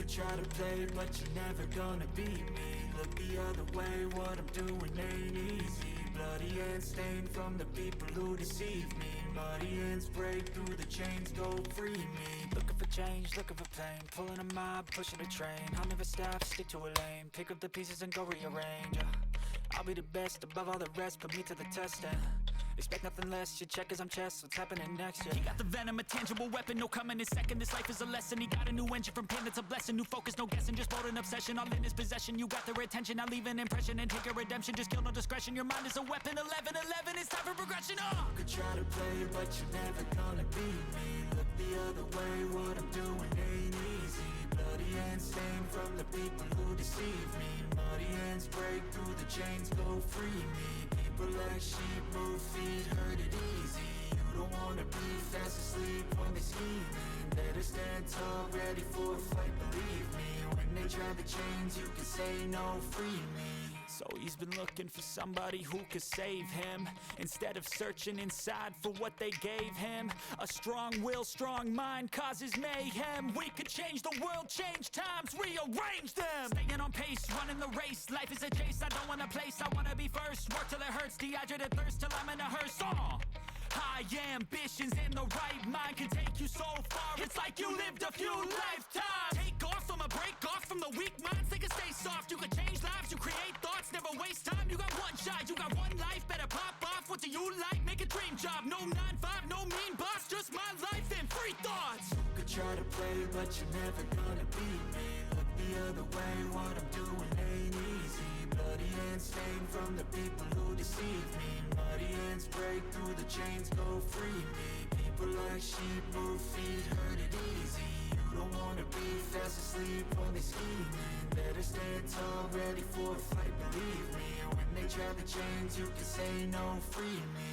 could try to play, but you're never gonna beat me. Look the other way, what I'm doing ain't easy. Bloody hands stained from the people who deceive me. Muddy hands break through the chains, go free me. Looking for change, looking for pain, pulling a mob, pushing a train. I'll never stop, stick to a lane, pick up the pieces and go rearrange. I'll be the best above all the rest, put me to the test and expect nothing less, your check is I'm chess, what's happening next, yeah. He got the venom, a tangible weapon, no coming in second. This life is a lesson, he got a new engine from pain, that's a blessing. New focus, no guessing, just bold and obsession, all in his possession. You got their attention, I'll leave an impression and take your redemption. Just kill, no discretion, your mind is a weapon. 11-11, it's time for progression, You could try to play, but you're never gonna beat me. Look the other way, what I'm doing ain't easy. Bloody hands stained from the people who deceive me. Muddy hands break through the chains, go free me. People like sheep move feet, hurt it easy. You don't wanna be fast asleep when they scheming. Better stand tall, ready for a fight, believe me. When they try the chains, you can say no, free me. So he's been looking for somebody who could save him, instead of searching inside for what they gave him. A strong will, strong mind causes mayhem. We could change the world, change times, rearrange them. Staying on pace, running the race. Life is a chase, I don't want a place, I wanna be first. Work till it hurts, dehydrated thirst till I'm in a hearse. High ambitions in the right mind can take you so far. It's like you lived a few lifetimes. Take off from a break off from the weak minds. They can stay soft, you can change lives, you create thoughts, never waste time. You got one shot, you got one life, better pop off. What do you like? Make a dream job. No 9-5, no mean boss, just my life and free thoughts. You could try to play, but you're never gonna beat me. Look the other way, what I'm doing ain't easy. Bloody hands stained from the people who deceive me. Muddy hands break through the chains, go free me. People like sheep move feet, hurt it easy. You don't wanna be fast asleep when they scheming. Better stand tall, ready for a fight, believe me. When they try the chains, you can say no, free me.